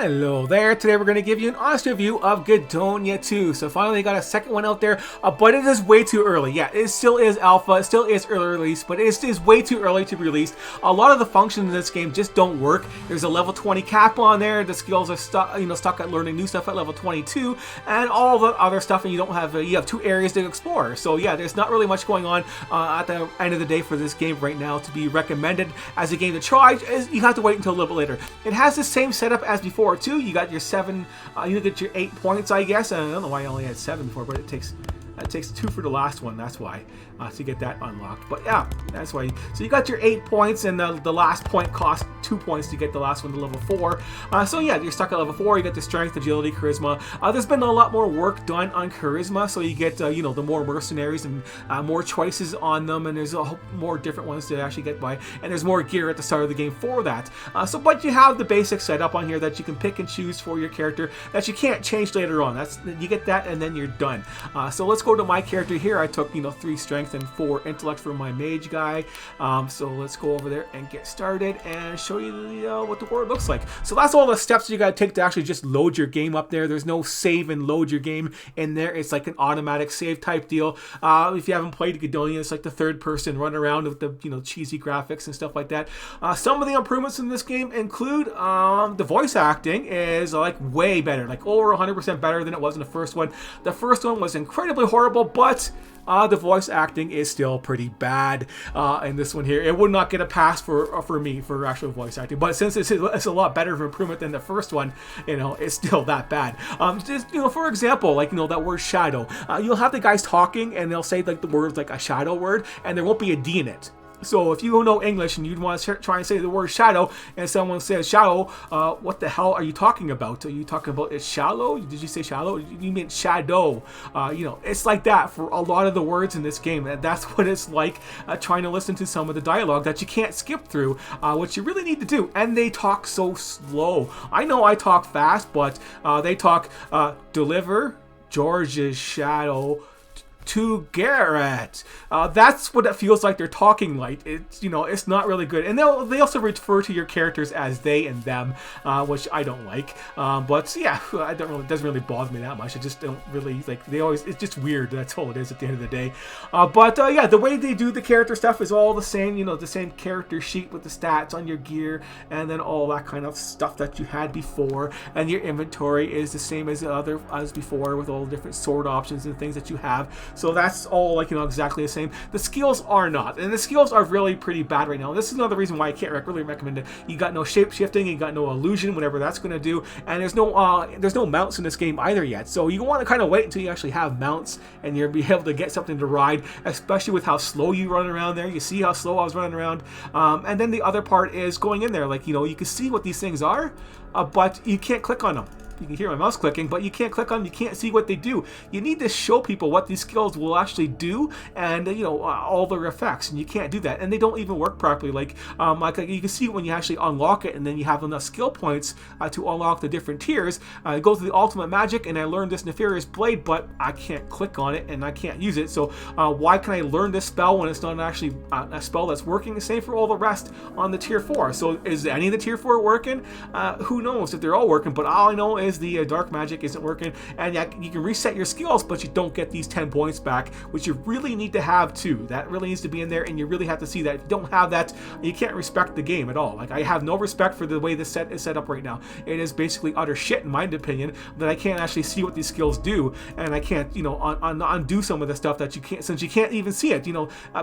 Hello there, today we're going to give you an honest review of Gedonia 2. So finally got a second one out there, but it is way too early. Yeah, it still is alpha, it still is early release, but it is way too early to be released. A lot of the functions in this game just don't work. There's a level 20 cap on there, the skills are stuck at learning new stuff at level 22, and all the other stuff, and you have 2 areas to explore. So yeah, there's not really much going on at the end of the day for this game right now to be recommended as a game to try. You have to wait until a little bit later. It has the same setup as before too. You got your 8 points, I guess. I don't know why I only had 7 before, but it takes 2 for the last one. That's why to get that unlocked. But yeah, that's why. So you got your 8 points, and the last point costs 2 points to get the last one to level 4. So yeah, you're stuck at level 4. You got the strength, agility, charisma. There's been a lot more work done on charisma, so you get the more mercenaries and more choices on them, and there's more different ones to actually get by, and there's more gear at the start of the game for that. But you have the basic setup on here that you can pick and choose for your character that you can't change later on. You get that, and then you're done. So let's go to my character here. I took 3 strength and 4 intellect for my mage guy. So let's go over there and get started and show you what the world looks like. So that's all the steps you got to take to actually just load your game up there. There's no save and load your game in there. It's like an automatic save type deal. If you haven't played Gedonia, it's like the third person run around with the cheesy graphics and stuff like that. Some of the improvements in this game include the voice acting is like way better, like over 100% better than it was in the first one. The first one was incredibly horrible, but the voice acting is still pretty bad in this one here. It would not get a pass for me for actual voice acting, but since it's a lot better of an improvement than the first one, it's still that bad. Just for example, like that word shadow, you'll have the guys talking and they'll say like the words like a shadow word, and there won't be a D in it. So if you don't know English and you'd want to try and say the word shadow, and someone says shadow, what the hell are you talking about? Are you talking about it's shallow? Did you say shallow? You meant shadow. It's like that for a lot of the words in this game, and that's what it's like trying to listen to some of the dialogue that you can't skip through, what you really need to do. And they talk so slow. I know I talk fast, but they talk deliver George's shadow to Garrett. That's what it feels like they're talking like. It's not really good. And they also refer to your characters as they and them, which I don't like. But yeah, it doesn't really bother me that much. I just don't really like. It's just weird. That's all it is at the end of the day. Yeah, the way they do the character stuff is all the same. The same character sheet with the stats on your gear, and then all that kind of stuff that you had before. And your inventory is the same as before, with all the different sword options and things that you have. So that's all exactly the same. The skills are not, and the skills are really pretty bad right now. This is another reason why I can't really recommend it. You got no shape shifting, you got no illusion, whatever that's going to do, and there's no mounts in this game either yet. So you want to kind of wait until you actually have mounts and you'll be able to get something to ride, especially with how slow you run around there. You see how slow I was running around, and then the other part is going in there. Like you can see what these things are, but you can't click on them. You can hear my mouse clicking, but you can't click on them. You can't see what they do. You need to show people what these skills will actually do, and all their effects, and you can't do that. And they don't even work properly. Like you can see when you actually unlock it, and then you have enough skill points to unlock the different tiers. Go through the ultimate magic, and I learned this nefarious blade, but I can't click on it, and I can't use it. So why can I learn this spell when it's not actually a spell that's working? The same for all the rest on the tier 4. So is any of the tier 4 working? Who knows if they're all working? But all I know is the dark magic isn't working, and you can reset your skills, but you don't get these 10 points back, which you really need to have too. That really needs to be in there, and you really have to see that. If you don't have that, you can't respect the game at all. Like, I have no respect for the way this set is set up right now. It is basically utter shit in my opinion, that I can't actually see what these skills do, and I can't undo some of the stuff that you can't, since you can't even see it.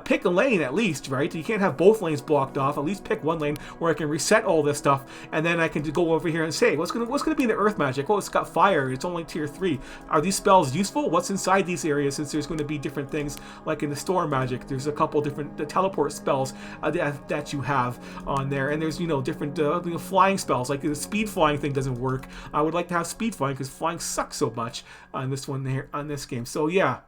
Pick a lane at least, right? You can't have both lanes blocked off. At least pick one lane where I can reset all this stuff, and then I can go over here and say what's gonna be in the earth magic. Oh, it's got fire. It's only tier 3. Are these spells useful? What's inside these areas? Since there's going to be different things, like in the storm magic, there's a couple different teleport spells that you have on there, and there's different flying spells. Like the speed flying thing doesn't work. I would like to have speed flying because flying sucks so much on this one here on this game. So yeah.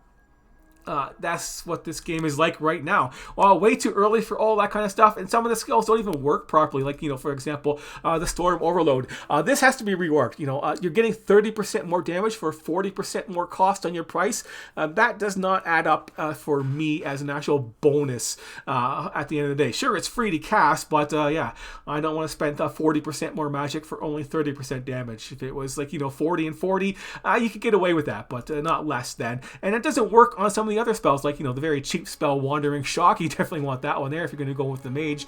That's what this game is like right now. Way too early for all that kind of stuff, and some of the skills don't even work properly. Like, for example, the Storm Overload. This has to be reworked. You're getting 30% more damage for 40% more cost on your price. That does not add up for me as an actual bonus at the end of the day. Sure, it's free to cast, but yeah, I don't want to spend 40% more magic for only 30% damage. If it was like, 40 and 40, you could get away with that, but not less than. And it doesn't work on some of the other spells, like the very cheap spell Wandering Shock. You definitely want that one there if you're going to go with the mage,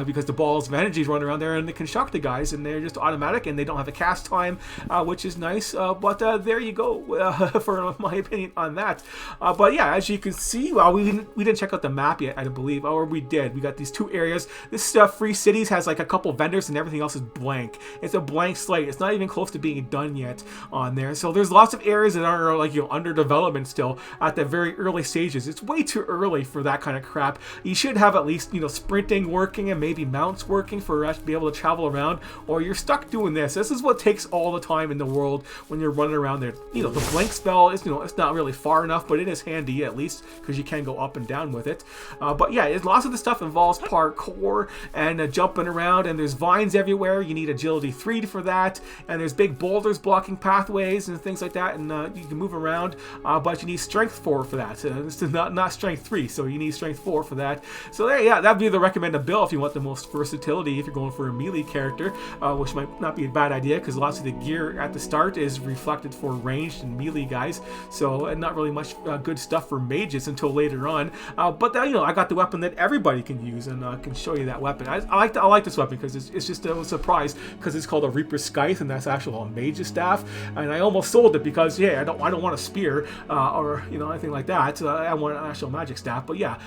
because the balls of energies run around there and they can shock the guys, and they're just automatic and they don't have a cast time, which is nice. But there you go for my opinion on that. But yeah, as you can see, we didn't check out the map yet, I believe, or we did. We got these two areas. This Free Cities has like a couple vendors and everything else is blank. It's a blank slate. It's not even close to being done yet on there. So there's lots of areas that are like under development still at the very early stages. It's way too early for that kind of crap. You should have at least sprinting working and maybe mounts working for us to be able to travel around, or you're stuck doing this. This is what takes all the time in the world when you're running around there. The blank spell is it's not really far enough, but it is handy at least because you can go up and down with it. But yeah, lots of the stuff involves parkour and jumping around, and there's vines everywhere. You need agility 3 for that, and there's big boulders blocking pathways and things like that, and you can move around, but you need strength 4 for that. It's not strength 3, so you need strength 4 for that. So there, yeah, that'd be the recommended build if you want the most versatility if you're going for a melee character, which might not be a bad idea because lots of the gear at the start is reflected for ranged and melee guys, so not really much good stuff for mages until later on. But I got the weapon that everybody can use, and I can show you that weapon. I like this weapon because it's just a surprise because it's called a Reaper's Scythe, and that's actual mage's staff. And I almost sold it because I don't want a spear or anything like that. I want an actual magic staff. But yeah.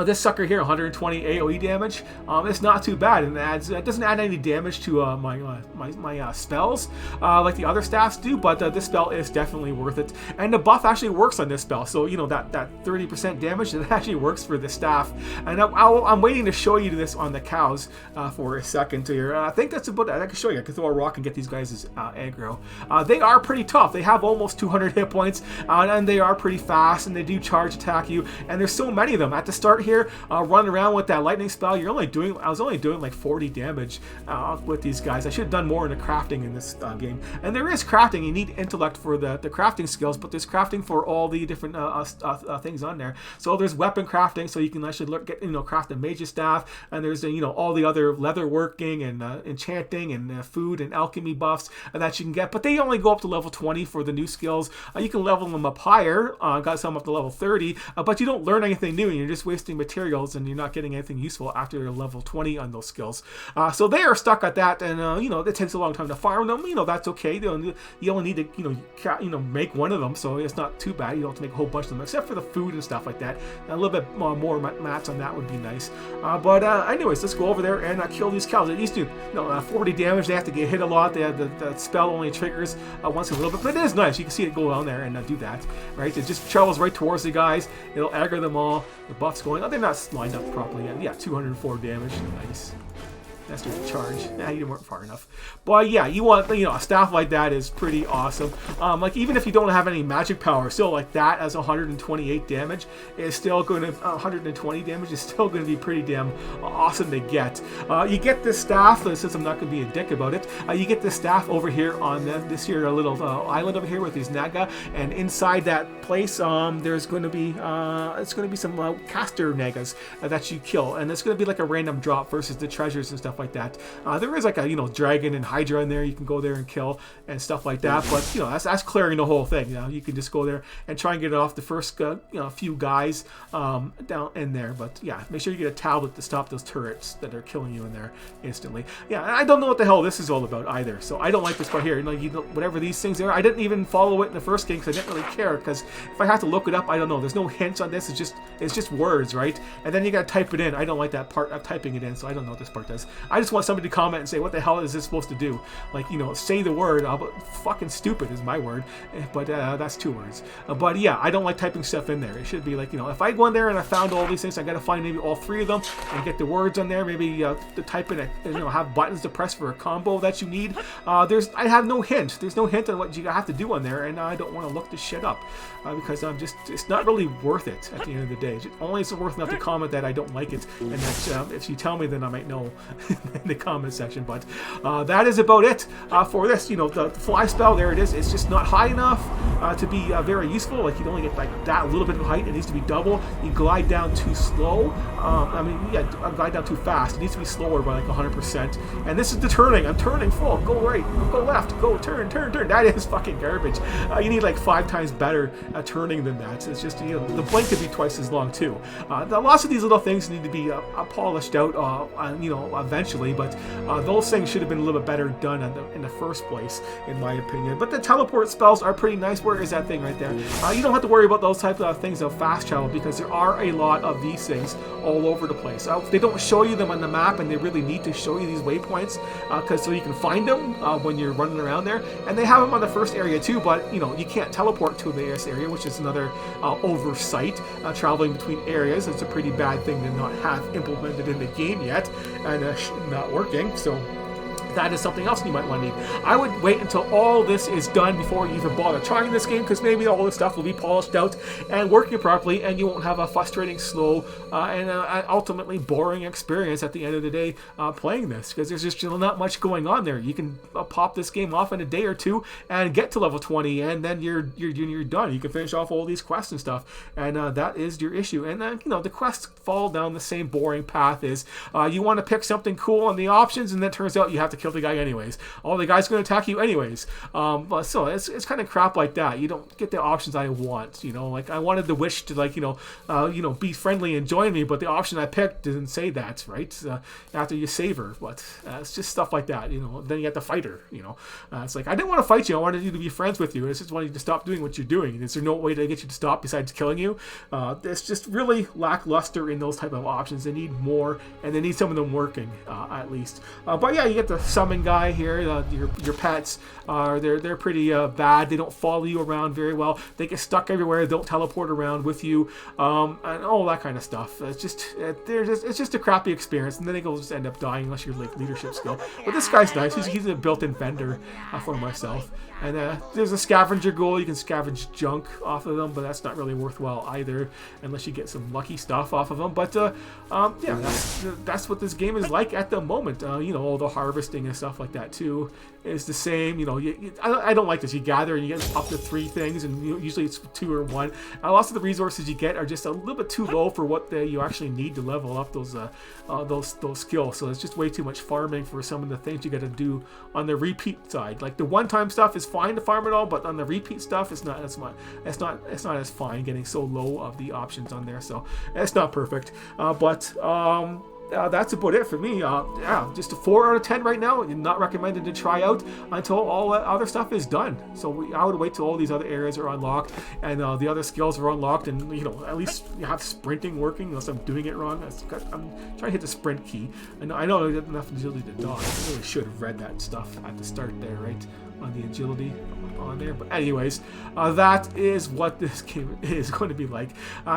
This sucker here, 120 AoE damage. It's not too bad, and it doesn't add any damage to my spells like the other staffs do. But this spell is definitely worth it, and the buff actually works on this spell. So that 30% damage that actually works for the staff. And I'm waiting to show you this on the cows for a second here. I think that's about it. I can show you. I can throw a rock and get these guys' aggro. They are pretty tough. They have almost 200 hit points, and they are pretty fast, and they do charge attack you. And there's so many of them at the start here, running around with that lightning spell. I was only doing like 40 damage with these guys. I should have done more in the crafting in this game. And there is crafting. You need intellect for the crafting skills, but there's crafting for all the different things on there. So there's weapon crafting, so you can actually craft a mage's staff, and there's all the other leather working and enchanting and food and alchemy buffs that you can get, but they only go up to level 20 for the new skills. You can level them up higher. Got some up to level 30, but you don't learn anything new, and you're just wasting materials, and you're not getting anything useful after you're level 20 on those skills. So they are stuck at that, and it takes a long time to farm them. That's okay. You only need to make one of them, so it's not too bad. You don't have to make a whole bunch of them, except for the food and stuff like that. A little bit more mats on that would be nice. But anyways, let's go over there and kill these cows. At least do 40 damage. They have to get hit a lot. The spell only triggers once in a little bit, but it is nice. You can see it go down there and do that. Right? It just travels right towards the guys. It'll aggro them all. The buff's going. Oh, they're not lined up properly yet. Yeah, 204 damage. Nice. That's just a charge. Nah, you weren't far enough. But yeah, you want, a staff like that is pretty awesome. Like even if you don't have any magic power, still like that as 128 damage is still going to 120 damage is still going to be pretty damn awesome to get. You get this staff, since I'm not going to be a dick about it. You get this staff over here on this here little island over here with these naga, and inside that place, there's going to be some caster nagas that you kill, and it's going to be like a random drop versus the treasures and stuff like that. There is like a dragon and hydra in there you can go there and kill and stuff like that, but that's clearing the whole thing. You can just go there and try and get it off the first few guys down in there. But yeah, make sure you get a tablet to stop those turrets that are killing you in there instantly. Yeah, and I don't know what the hell this is all about either, so I don't like this part here. Whatever these things are, I didn't even follow it in the first game because I didn't really care, because if I have to look it up, I don't know. There's no hints on this. It's just words, right? And then you gotta type it in. I don't like that part of typing it in, so I don't know what this part does. I just want somebody to comment and say, what the hell is this supposed to do? Like, you know, say the word. But fucking stupid is my word. But that's 2 words. But yeah, I don't like typing stuff in there. It should be like, you know, if I go in there and I found all these things, I got to find maybe all 3 of them and get the words on there. Maybe to type in, you know, have buttons to press for a combo that you need. I have no hint. There's no hint on what you have to do on there, and I don't want to look this shit up because it's not really worth it at the end of the day. Only it's worth enough to comment that I don't like it, and that if you tell me, then I might know in the comment section. But that is about it for this. You know, the fly spell, there it is. It's just not high enough to be very useful. Like, you only get like that little bit of height. It needs to be double. You glide down too slow. Glide down too fast. It needs to be slower by like 100%. And this is the turning. I'm turning full. Go right. Go left. Go turn. That is fucking garbage. You need like 5 times better turning than that. It's just, you know, the blink could be twice as long too. Lots of these little things need to be polished out, you know, eventually. But those things should have been a little bit better done in the first place, in my opinion. But the teleport spells are pretty nice. Where is that thing right there? You don't have to worry about those type of things of fast travel, because there are a lot of these things all over the place. They don't show you them on the map, and they really need to show you these waypoints so you can find them when you're running around there. And they have them on the first area too, but you know, you can't teleport to this area, which is another oversight. Traveling between areas, it's a pretty bad thing to not have implemented in the game yet, and not working. So that is something else you might want to need. I would wait until all this is done before you even bother trying this game, because maybe all this stuff will be polished out and working properly, and you won't have a frustrating, slow, and ultimately boring experience at the end of the day playing this, because there's just not much going on there. You can pop this game off in a day or 2 and get to level 20, and then you're done. You can finish off all these quests and stuff, and that is your issue. And then, you know, the quests fall down the same boring path as you want to pick something cool on the options, and then it turns out you have to kill the guy anyways. Oh, the guy's going to attack you anyways. But so it's kind of crap like that. You don't get the options I want. You know, like I wanted the Wish to, like, you know, be friendly and join me, but the option I picked didn't say that, right? After you save her, but it's just stuff like that. You know, then you have to fight her. You know, it's like, I didn't want to fight you. I wanted you to be friends with you. I just wanted you to stop doing what you're doing. Is there no way to get you to stop besides killing you? It's just really lackluster in those type of options. They need more, and they need some of them working at least. But yeah, you get the summon guy here. Your pets they're pretty bad. They don't follow you around very well. They get stuck everywhere. They don't teleport around with you, and all that kind of stuff. It's just a crappy experience, and then they will just end up dying unless you're like leadership skill. But this guy's nice. He's a built-in vendor for myself. And there's a scavenger goal. You can scavenge junk off of them, but that's not really worthwhile either, unless you get some lucky stuff off of them. But yeah, that's what this game is like at the moment. You know, all the harvesting and stuff like that too is the same. You know, I don't like this. You gather and you get up to 3 things, and usually it's 2 or 1. Lots of the resources you get are just a little bit too low for what you actually need to level up those skills. So it's just way too much farming for some of the things you got to do on the repeat side. Like the one-time stuff is fine to farm it all, but on the repeat stuff, it's not as much. It's not as fine getting so low of the options on there. So it's not perfect, but that's about it for me. Yeah, just a 4 out of 10 right now. Not recommended to try out until all that other stuff is done. So I would wait till all these other areas are unlocked and the other skills are unlocked, and you know, at least you have sprinting working, unless I'm doing it wrong. I'm trying to hit the sprint key. I know I didn't have enough agility to dodge. I really should have read that stuff at the start there, right? On the agility on there. But anyways, that is what this game is going to be like.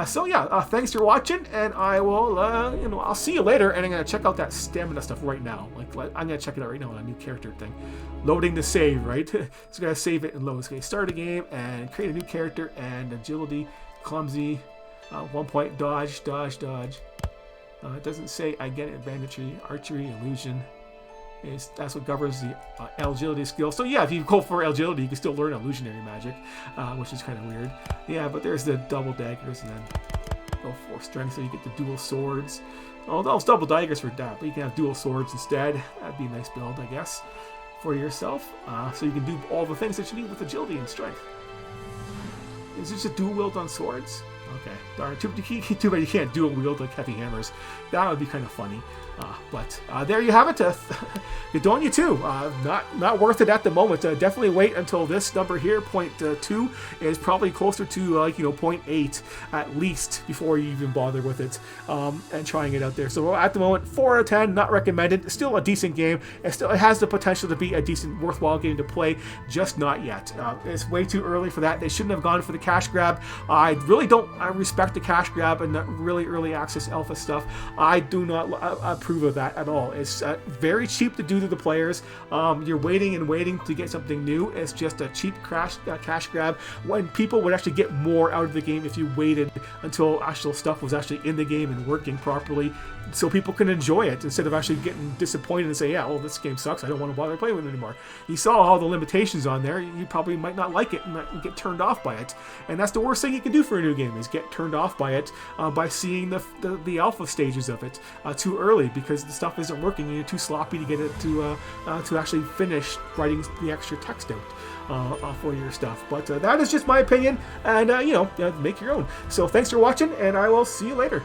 So yeah, thanks for watching, and I will I'll see you later, and I'm gonna check out that stamina stuff right now. Like I'm gonna check it out right now on a new character thing. Loading the save, right? It's gonna save it and load. It's gonna start a game and create a new character, and agility, clumsy, 1 point, dodge. It doesn't say I get it, banditry, archery, illusion. That's what governs the agility skill. So yeah, if you go for agility, you can still learn illusionary magic, which is kind of weird. Yeah, but there's the double daggers, and then go for strength, so you get the dual swords. Oh, those double daggers for that, but you can have dual swords instead. That'd be a nice build, I guess, for yourself. So you can do all the things that you need with agility and strength. Is this a dual wield on swords? Okay. Darn, too bad you can't dual wield like heavy hammers. That would be kind of funny. But there you have it. Gedonia 2. Not worth it at the moment. Definitely wait until this number here, 0.2, is probably closer to 0.8 at least before you even bother with it and trying it out there. So at the moment, 4 out of 10, not recommended. Still a decent game. It has the potential to be a decent, worthwhile game to play, just not yet. It's way too early for that. They shouldn't have gone for the cash grab. I really don't respect the cash grab and that really early access alpha stuff. I do not approve of that at all. It's very cheap to do to the players. You're waiting and waiting to get something new. It's just a cheap cash grab when people would actually get more out of the game if you waited until actual stuff was actually in the game and working properly, so people can enjoy it instead of actually getting disappointed and say, yeah, well, this game sucks, I don't want to bother playing with it anymore. You saw all the limitations on there. You probably might not like it and get turned off by it, and that's the worst thing you can do for a new game, is get turned off by it by seeing the alpha stages of it too early, because the stuff isn't working and you're too sloppy to get it to actually finish writing the extra text out for your stuff. But that is just my opinion, and make your own. So thanks for watching, and I will see you later.